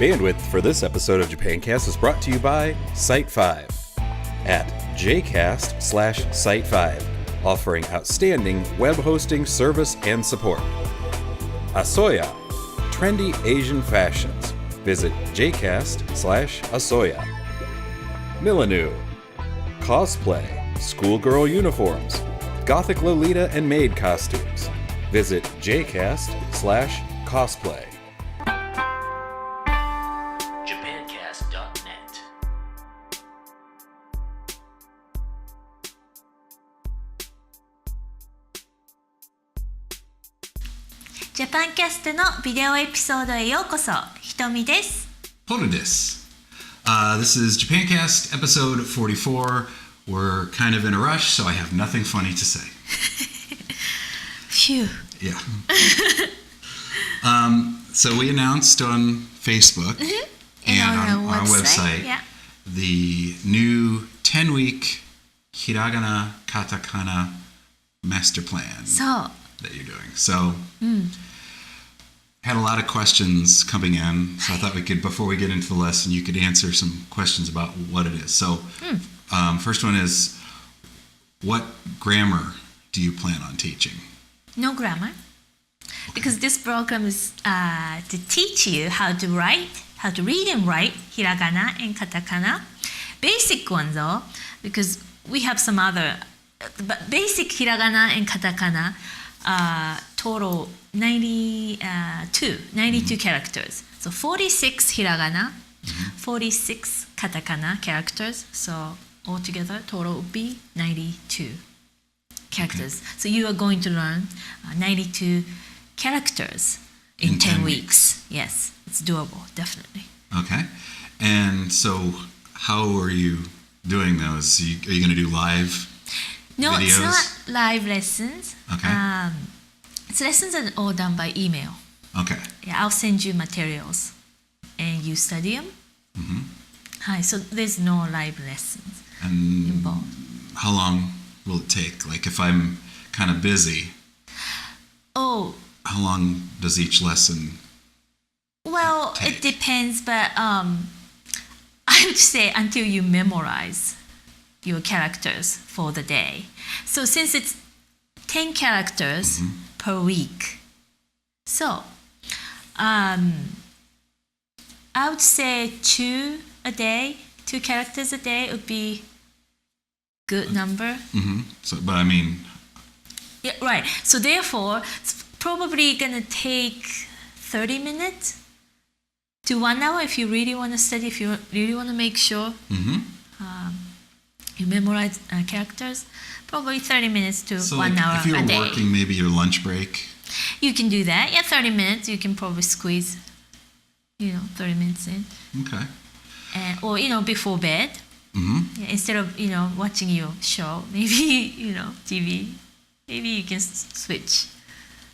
Bandwidth for this episode of Japancast is brought to you by Site5 at jcast/Site5, offering outstanding web hosting service and support. Asoya, trendy Asian fashions. Visit jcast/Asoya. Milanu, cosplay, schoolgirl uniforms, gothic Lolita and maid costumes. Visit jcast/cosplay. Japancast.net. Japancast のビデオエピソードへようこそ。ひとみです。Hono desu. This is Japancast episode 44. We're kind of in a rush, so I have nothing funny to say. Phew. Yeah. So we announced on Facebook and on our website the new 10-week hiragana, katakana master plan that you're doing. So had a lot of questions coming in, so I thought we could, before we get into the lesson, you could answer some questions about what it is. So first one is, what grammar do you plan on teaching? No grammar. Because this program is to teach you how to read and write hiragana and katakana. Basic one though, because we have some other, but basic hiragana and katakana total 92 characters. So 46 hiragana, 46 katakana characters. So altogether total would be 92 characters. Okay. So you are going to learn 92 characters in 10 weeks. Yes, it's doable, definitely. Okay. And so how are you doing those? Are you going to do live No, videos? it's not live lessons. Okay. It's lessons are all done by email. Okay. Yeah, I'll send you materials and you study them. Hi, so there's no live lessons And involved. how long will it take? Like if I'm kind of busy, Oh, how long does each lesson well, take? it depends, but I would say until you memorize your characters for the day. So since it's 10 characters per week, so I would say 2 characters a day would be good number. So, but I mean, Yeah, right. So therefore, it's probably gonna take 30 minutes to 1 hour if you really want to study, if you really want to make sure you memorize characters. Probably 30 minutes to so 1 like hour if you're a day. working, maybe your lunch break. You can do that. Yeah, 30 minutes. You can probably squeeze, 30 minutes in. Okay. Or, before bed. Yeah, instead of, watching your show, maybe, TV, maybe you can switch.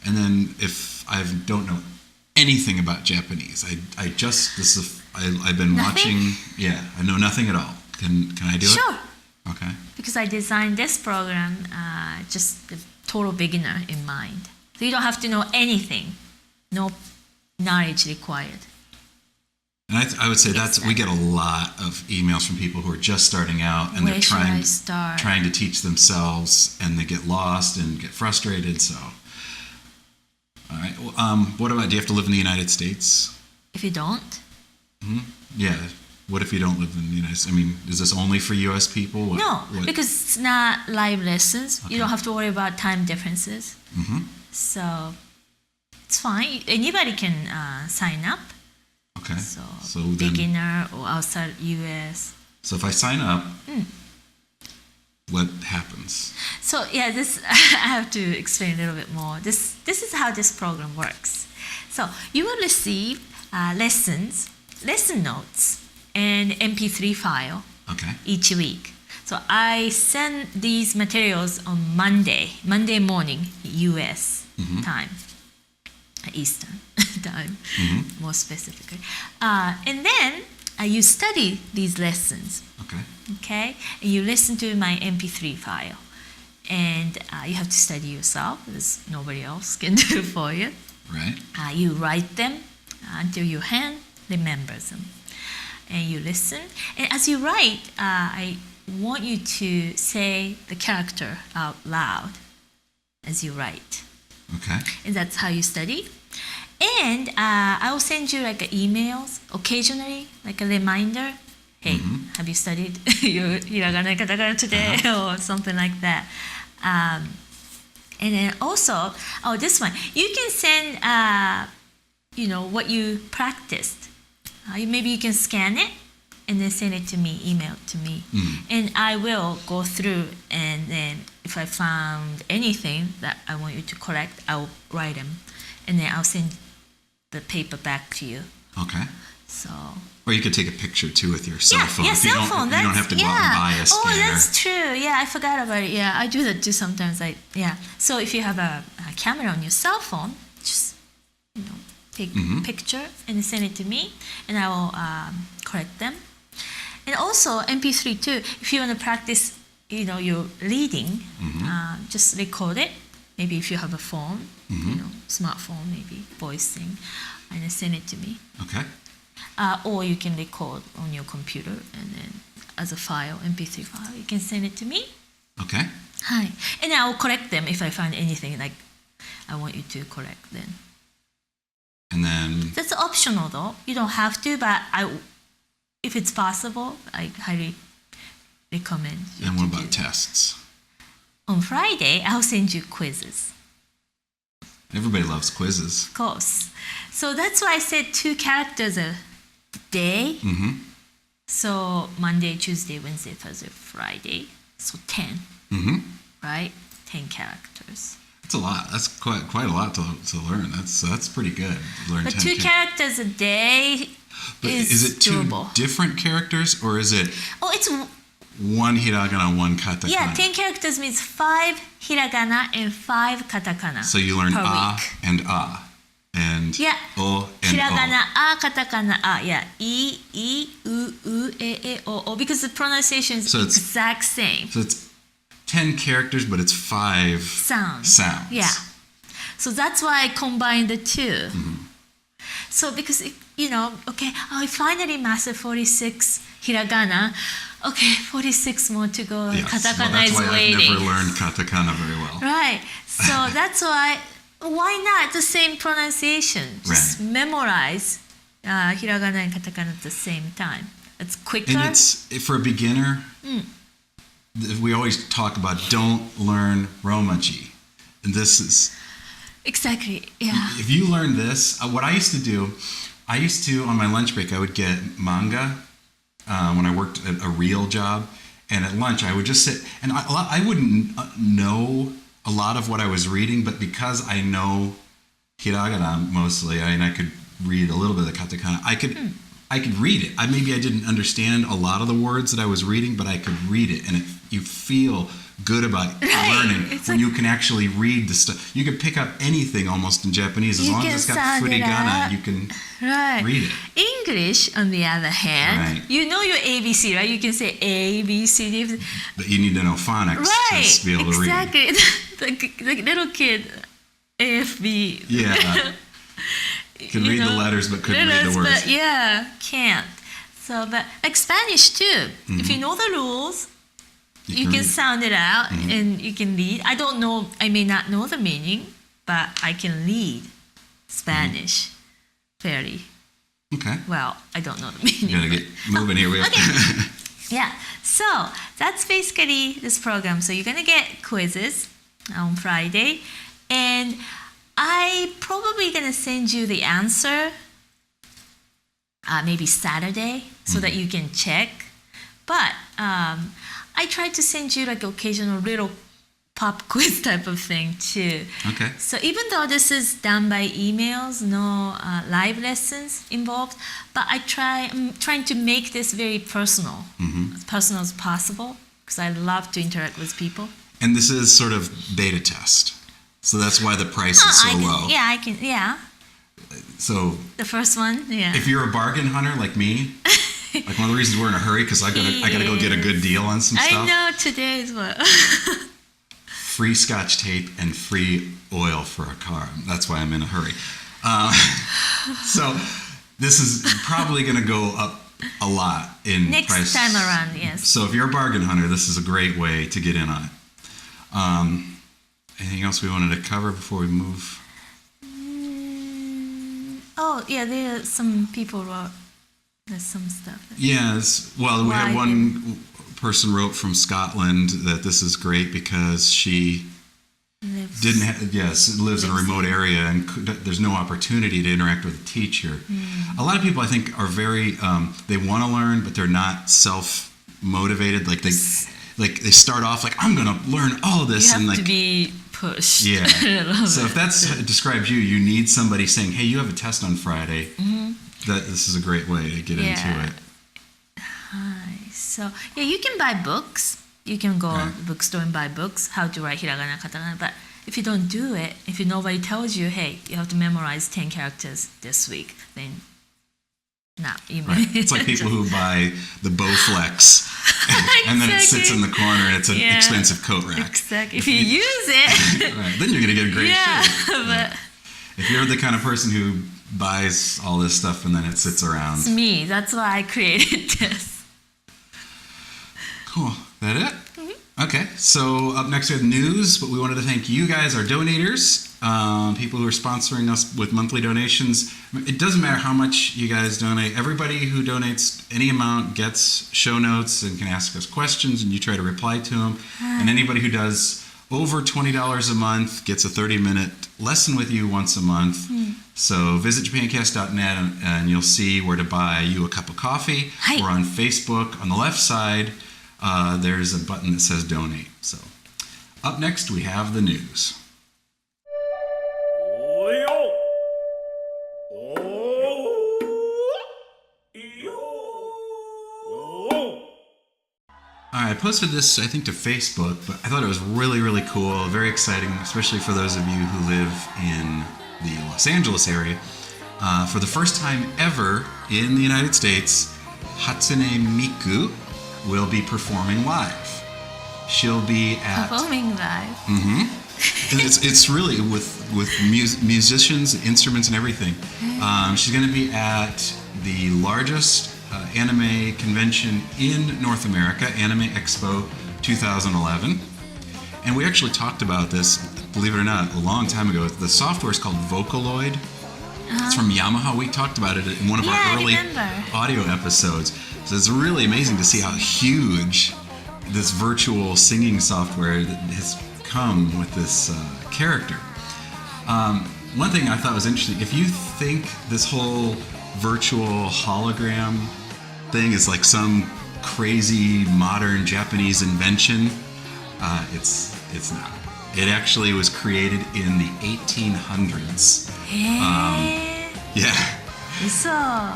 And then if I don't know anything about Japanese, I've been watching. Yeah, I know nothing at all. Can I do it? Sure. Okay. Because I designed this program just the total beginner in mind. So you don't have to know anything. No knowledge required. And I would say we get a lot of emails from people who are just starting out and Where they're should I start? trying to teach themselves, and they get lost and get frustrated. So, all right. What about? Do you have to live in the United States? If you don't, Yeah. What if you don't live in the United States? I mean, is this only for U.S. people? no, What? because it's not live lessons. Okay. You don't have to worry about time differences. So it's fine. Anybody can sign up. Okay. So then, beginner or outside US. so if I sign up, what happens? So yeah, this I have to explain a little bit more. This is how this program works. So you will receive lesson notes, and MP3 file Okay. each week. So I send these materials on Monday morning, US time, Eastern time, more specifically. And then you study these lessons. Okay, and you listen to my MP3 file, and you have to study yourself. There's nobody else can do it for you. Right. You write them until your hand remembers them. And you listen. And as you write, I want you to say the character out loud as you write. Okay. And that's how you study. And I will send you like emails occasionally, like a reminder. Hey, have you studied your hiragana and katakana today? Or something like that. And then also, this one. You can send, what you practiced. Maybe you can scan it and then send it to me, email it to me. And I will go through, and then if I found anything that I want you to correct, I'll write them. And then I'll send the paper back to you. Okay. So. Or you could take a picture too with your cell phone. Yeah, if cell phone. You don't have to go out and buy a scanner. Oh, that's true. Yeah, I forgot about it. Yeah, I do that too sometimes. So if you have a camera on your cell phone, just take a picture and send it to me, and I will correct them. And also MP3 too. If you want to practice, your reading, just record it. Maybe if you have a phone, smartphone, maybe voice thing, and then send it to me. Okay. Or you can record on your computer and then as a file, MP3 file, you can send it to me. Okay. Hi. And I will correct them if I find anything like I want you to correct then. And then... That's optional though. You don't have to, but if it's possible, I highly recommend you. And what about tests? On Friday, I'll send you quizzes. Everybody loves quizzes. Of course. So that's why I said 2 characters a day. So Monday, Tuesday, Wednesday, Thursday, Friday. So 10. Right? 10 characters. That's a lot. That's quite a lot to learn. That's pretty good. Learn but 10 2 characters a day is it 2 doable. Different characters, or is it... Oh, it's... 1 hiragana, 1 katakana? Yeah, 10 characters means 5 hiragana and 5 katakana. So you learn per a week. and a. And o and hiragana, o. katakana, yeah. I, u, e, o. Because the pronunciation is exact same. So it's 10 characters, but it's 5 sounds. Yeah. So that's why I combined the 2. So because, I finally mastered 46 hiragana. Okay, 46 more to go. Yes. Katakana is waiting. I've never learned katakana very well. Right. So that's why not the same pronunciation? Just memorize hiragana and katakana at the same time. It's quicker. And it's, for a beginner, we always talk about don't learn romaji. And this is... Exactly, yeah. If you learn this, what I used to do, on my lunch break, I would get manga when I worked at a real job. And at lunch, I would just sit, and I wouldn't know a lot of what I was reading, but because I know hiragana mostly, and I could read a little bit of the katakana, I could read it. Maybe I didn't understand a lot of the words that I was reading, but I could read it, and you feel good about learning when you can actually read the stuff. You can pick up anything almost in Japanese as long as it's got hiragana. You can read it. English, on the other hand, you know your ABC, right? You can say A, B, C, D. But you need to know phonics to be able to read. Exactly. the little kid, A, F, B. Yeah. Can read the letters, but couldn't read the words. But can't. So, but like Spanish too. If you know the rules, you can sound it out and you can read. I may not know the meaning, but I can read Spanish fairly. Okay. Well, I don't know the meaning. You gotta get moving here. Okay. Yeah. So that's basically this program. So you're gonna get quizzes on Friday, and I probably gonna send you the answer maybe Saturday so that you can check. But I try to send you like occasional little pop quiz type of thing too. Okay. So even though this is done by emails, no live lessons involved, but I'm trying to make this very personal, as personal as possible, because I love to interact with people. And this is sort of beta test. So that's why the price is so low. Yeah. So the first one, if you're a bargain hunter like me, like one of the reasons we're in a hurry because I gotta go get a good deal on some stuff. I know today is what. Free Scotch tape and free oil for a car. That's why I'm in a hurry. So This is probably going to go up a lot in Next price. time around, yes. So if you're a bargain hunter, this is a great way to get in on it. Anything else we wanted to cover before we move? Oh, yeah, there are some people wrote. There's some stuff. Yes. Well, we had one person wrote from Scotland that this is great because she lives in a remote area and there's no opportunity to interact with a teacher. A lot of people, I think, are very they want to learn, but they're not self-motivated. Like they start off like, I'm going to learn all of this, you have to be pushed. Yeah. So if that describes you, you need somebody saying, "Hey, you have a test on Friday." That this is a great way to get into it. So you can buy books. You can go to the bookstore and buy books, how to write hiragana, katakana. But if you don't do it, if nobody tells you, hey, you have to memorize 10 characters this week, then It's like people who buy the Bowflex and then it sits in the corner and it's an expensive coat rack. Exactly. If you use it, then you're going to get great shit. But if you're the kind of person who buys all this stuff and then it sits around. It's me. That's why I created this. Cool. That it? Okay. So up next we have news, but we wanted to thank you guys, our donators, people who are sponsoring us with monthly donations. It doesn't matter how much you guys donate. Everybody who donates any amount gets show notes and can ask us questions, and you try to reply to them. And anybody who does over $20 a month gets a 30-minute lesson with you once a month. So visit Japancast.net and you'll see where to buy you a cup of coffee. We're on Facebook. On the left side, there's a button that says donate. So up next, we have the news. I posted this, I think, to Facebook, but I thought it was really, really cool, very exciting, especially for those of you who live in the Los Angeles area. For the first time ever in the United States, Hatsune Miku will be performing live. She'll be at... Performing live? Mm-hmm. And it's really with musicians, instruments, and everything. She's going to be at the largest anime convention in North America, Anime Expo 2011. And we actually talked about this, believe it or not, a long time ago. The software is called Vocaloid. It's from Yamaha. We talked about it in one of our early audio episodes. So it's really amazing to see how huge this virtual singing software has come with this character. One thing I thought was interesting, if you think this whole virtual hologram thing is like some crazy modern Japanese invention, it's not. It actually was created in the 1800s.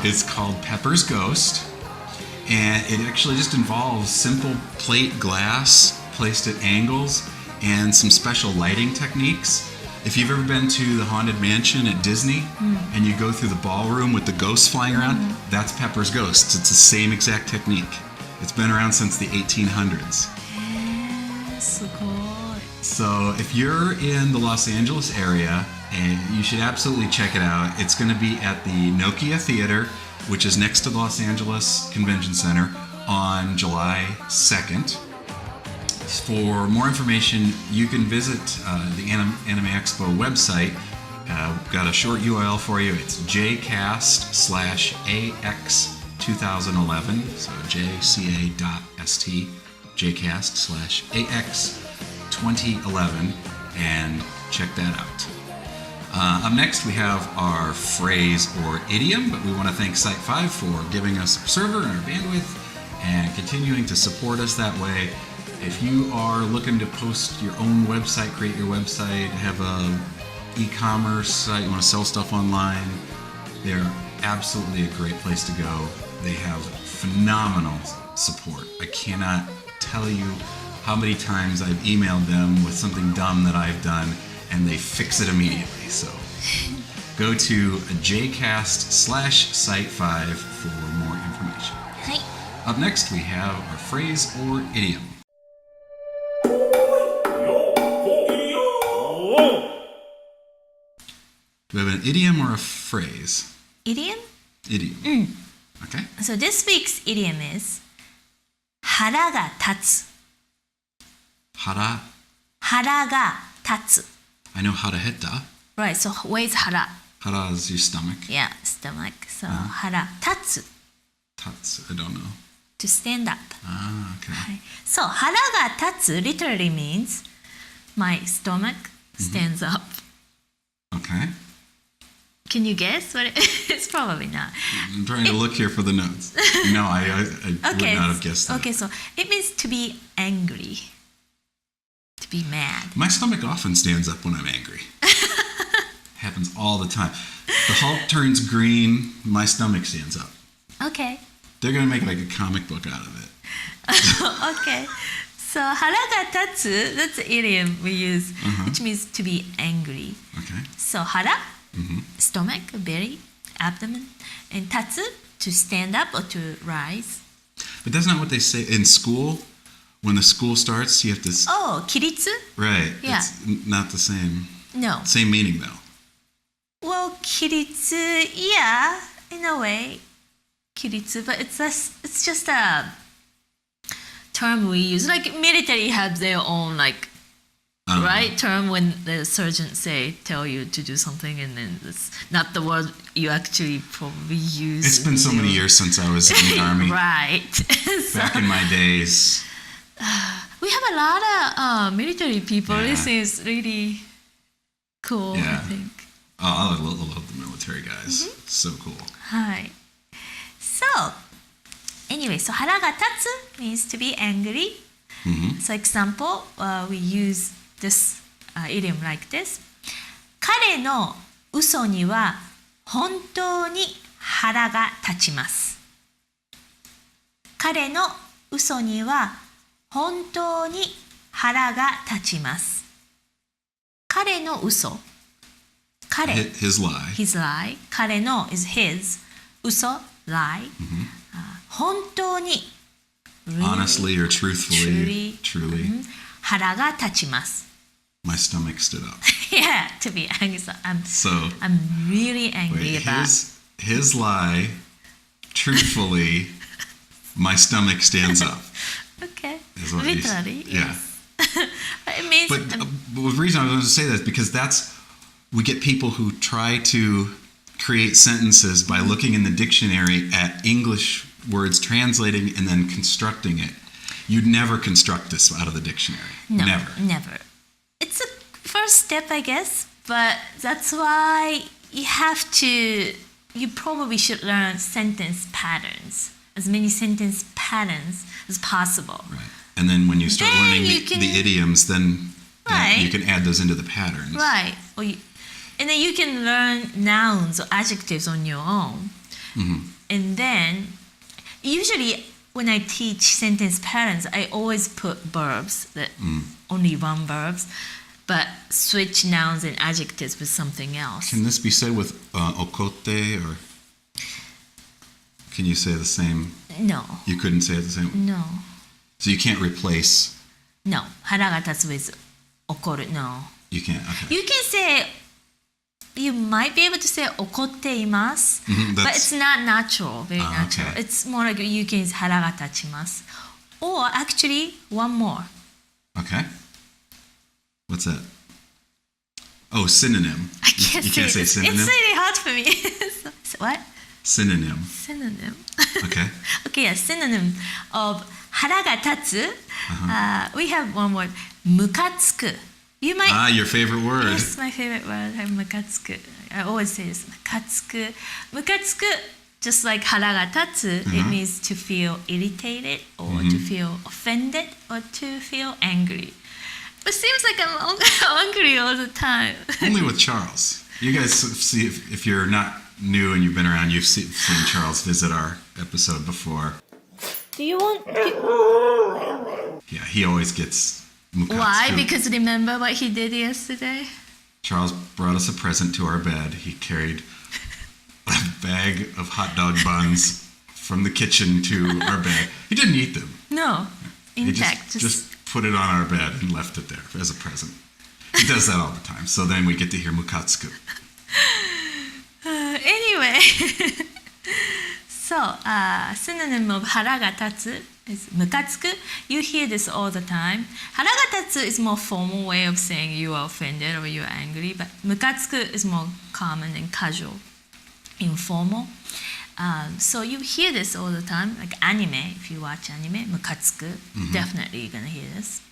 It's called Pepper's Ghost, and it actually just involves simple plate glass placed at angles and some special lighting techniques. If you've ever been to the Haunted Mansion at Disney and you go through the ballroom with the ghosts flying around, that's Pepper's Ghosts. It's the same exact technique. It's been around since the 1800s. So if you're in the Los Angeles area, and you should absolutely check it out. It's going to be at the Nokia Theater, which is next to the Los Angeles Convention Center, on July 2nd. For more information, you can visit the Anime Expo website. We've got a short URL for you. It's jcast/AX2011. So jca.st, jcast/AX2011, and check that out. Up next, we have our phrase or idiom, but we want to thank Site5 for giving us our server and our bandwidth and continuing to support us that way. If you are looking to post your own website, create your website, have a e-commerce site, you want to sell stuff online, they're absolutely a great place to go. They have phenomenal support. I cannot tell you how many times I've emailed them with something dumb that I've done, and they fix it immediately. So go to jcast/site5 for more information. Up next, we have our phrase or idiom. Do we have an idiom or a phrase? Idiom? Idiom. Okay. So this week's idiom is 腹が立つ Hara. 腹が立つ I know haraheta. Right, so where's 腹? Hara is your stomach. Yeah, stomach. So 腹立つ Tats, I don't know. to stand up. Ah, okay. はい So 腹が立つ literally means my stomach stands up. Okay. Can you guess what it's probably not. I'm trying to look here for the notes. No, I would not have guessed that. Okay, so it means to be angry. To be mad. My stomach often stands up when I'm angry. Happens all the time. The Hulk turns green, my stomach stands up. Okay. They're going to make like a comic book out of it. Okay. So 腹が立つ that's the idiom we use, which means to be angry. Okay. So 腹 stomach, belly, abdomen, and 立つ to stand up or to rise. But that's not what they say in school. When the school starts, you have to... Oh, 起立? Right. Yeah. It's not the same. No. Same meaning though. Well, 起立, yeah, in a way. 起立, but it's just a term we use. Like military have their own right term when the surgeon tell you to do something, and then it's not the word you actually probably use. It's been so many years since I was in the army. Right. Back in my days. We have a lot of military people. Yeah. This is really cool, Yeah. I think. Oh, I love the military guys. So cool. Hi. So, anyway, so 腹が立つ means to be angry. So, example, we use this idiom like this. 彼の嘘には本当に腹が立ちます。彼の嘘には本当に腹が立ちます。彼の嘘。彼。His lie. His lie. 彼の is his. 嘘 lie. 本当に Honestly or truthfully. Truly. 腹が立ちます。My stomach stood up. Yeah, to be angry. So I'm really angry about his lie. Truthfully, my stomach stands up. Okay. Is what you said. Literally. Yeah. Yes. It means. But the reason I was going to say that is because we get people who try to create sentences by looking in the dictionary at English words, translating, and then constructing it. You'd never construct this out of the dictionary. No, Never. It's a first step, I guess, but that's why you probably should learn sentence patterns, as many sentence patterns as possible. Right. And then when you start Then learning you can- the idioms, then Right. you can add those into the patterns. Right. And then you can learn nouns or adjectives on your own. And then, usually when I teach sentence patterns, I always put verbs, only one verbs, but switch nouns and adjectives with something else. Can this be said with okote, or can you say the same? No. You couldn't say it the same? No. So you can't replace... No. 腹が立つ with 怒る. No. You can't, okay. You can say, you might be able to say 怒っています, but it's not natural, very natural. Okay. It's more like you can say 腹が立ちます. Or actually, one more. Okay. What's that? Oh, synonym. I can't You can't say synonym? It's really hard for me. So what? Synonym. Synonym. Okay. Okay, a synonym of 腹が立つ. We have one word. ムカつく. You might. Your favorite word. Yes, my favorite word. ムカつく. I always say this. ムカつく. ムカつく. Just like 腹が立つ, it means to feel irritated or to feel offended or to feel angry. It seems like I'm angry all the time. Only with Charles. You guys see, if you're not new and you've been around, you've seen Charles visit our episode before. Do you want? Yeah, he always gets mukatsu. Why? Because remember what he did yesterday? Charles brought us a present to our bed. He carried a bag of hot dog buns from the kitchen to our bed. He didn't eat them. No, He intact. just put it on our bed and left it there as a present. He does that all the time. So then we get to hear mukatsuku. Anyway, So, synonym of 腹が立つ is ムカつく. You hear this all the time. 腹が立つ is more formal way of saying you are offended or you are angry, but ムカつく is more common and casual, informal. So you hear this all the time, like anime. If you watch anime, ムカつく, definitely you're gonna hear this.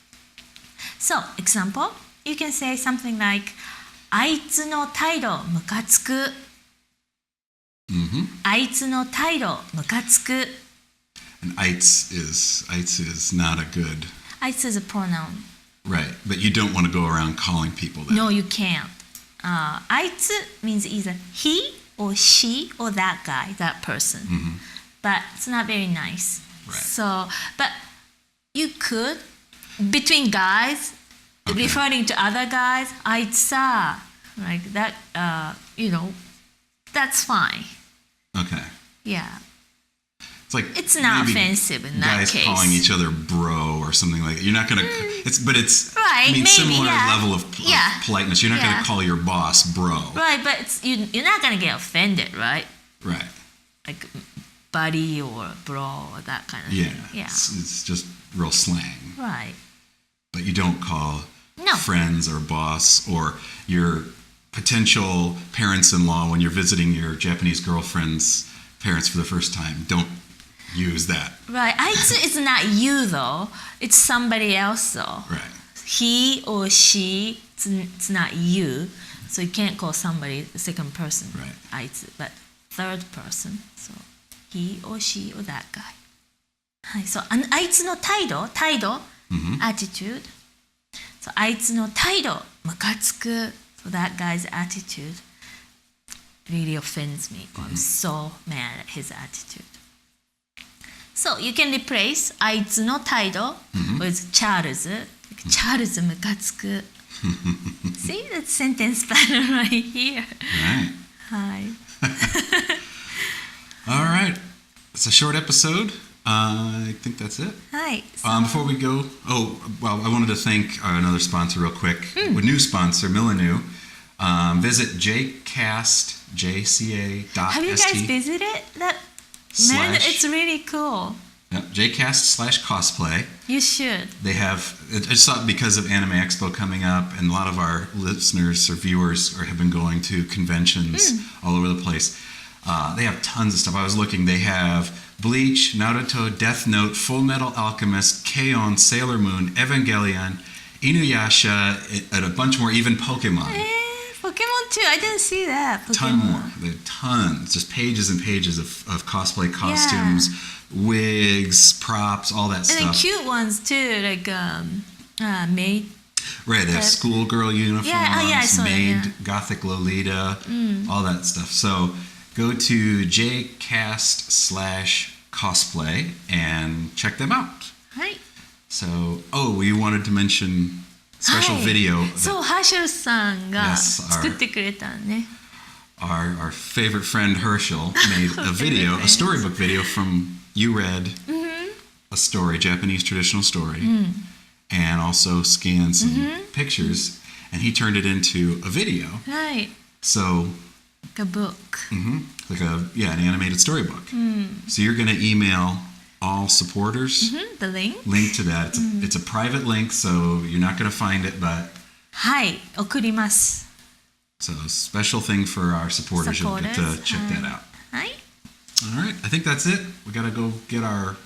So, example, you can say something like あいつの態度ムカつく. あいつの態度ムカつく. And あいつ is not a good. あいつ is a pronoun. Right, but you don't want to go around calling people that. No, you can't. あいつ means either he or she or that guy, that person. But it's not very nice. Right. So, but you could, between guys, referring to other guys, あいつさ, like that, that's fine. Okay. Yeah. It's like It's not maybe offensive in that guys case. calling each other bro or something like that. You're not going to. It's Right, I mean, maybe, similar yeah. level of politeness. You're not going to call your boss bro. Right, but you're not going to get offended, right? Right. Like buddy or bro or that kind of thing. Yeah. It's just real slang. Right. But you don't call No. friends or boss or your potential parents-in-law when you're visiting your Japanese girlfriend's parents for the first time. Don't use that. Right. あいつ is not you though. It's somebody else though. Right. He or she, it's not you. So you can't call somebody the second person. Right. あいつ but third person. So he or she or that guy. はい。So あいつの態度 attitude. So あいつの態度ムカつく. So that guy's attitude really offends me. I'm so mad at his attitude. So you can replace あいつの態度 with Charles. Charles ムカつく. See, that sentence pattern right here. Right. Hi. All right. It's a short episode. I think that's it. Hi. Before we go, I wanted to thank another sponsor real quick. A new sponsor, Milanu. Visit jcast.st. Have you guys visited that? Man, it's really cool. Yep, jcast/cosplay. You should. They have, I just thought because of Anime Expo coming up, and a lot of our listeners or viewers have been going to conventions all over the place. They have tons of stuff. I was looking. They have Bleach, Naruto, Death Note, Full Metal Alchemist, K-On!, Sailor Moon, Evangelion, Inuyasha, and a bunch more, even Pokemon. Pokemon too. I didn't see that. Pokemon. Ton more. There are tons. Just pages and pages of cosplay costumes, wigs, props, all that stuff. And then cute ones too, like maid. Right, they have schoolgirl uniforms, I saw maid, that, gothic Lolita, all that stuff. So go to jcast/cosplay and check them out. Right. So, we wanted to mention special video. そう、ハーシェルさんが Yes, 作ってくれたね。Our favorite friend Herschel made a video, a storybook video from you read a story, Japanese traditional story, and also scanned some pictures, and he turned it into a video. Right. So, Like a book. like an animated storybook. So you're going to email all supporters. The link. Link to that. It's a private link, so you're not going to find it, but はい、送ります。 so special thing for our supporters. You'll get to check that out. はい。 All right, I think that's it. We got to go get our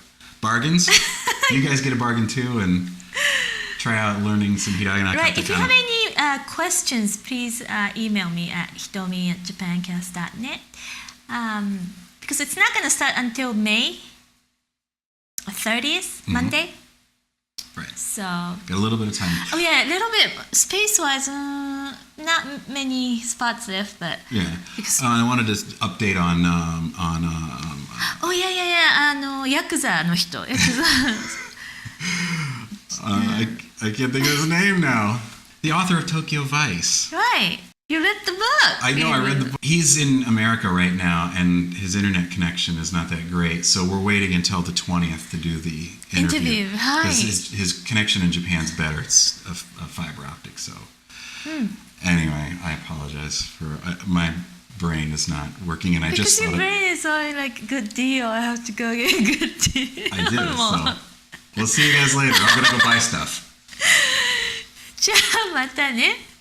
bargains. You guys get a bargain too and try out learning some hiragana katakana. Right. If you have any questions, please email me at hitomi@japancast.net. Because it's not going to start until May 30th, Monday. Right. So. Got a little bit of time. Oh yeah, a little bit space-wise. Not many spots left, but. Yeah. Because, I wanted to update on. Oh yeah. ヤクザの人。ヤクザ。I can't think of his name now. The author of Tokyo Vice. Right. You read the book. I know, I read the book. He's in America right now, and his internet connection is not that great, so we're waiting until the 20th to do the interview. Because his connection in Japan's better. It's a fiber optic, so. Anyway, I apologize for my brain is not working, and I because just your thought brain is always like, good deal, I have to go get a good deal. I do, so we'll see you guys later. I'm gonna go buy stuff. じゃあまたね。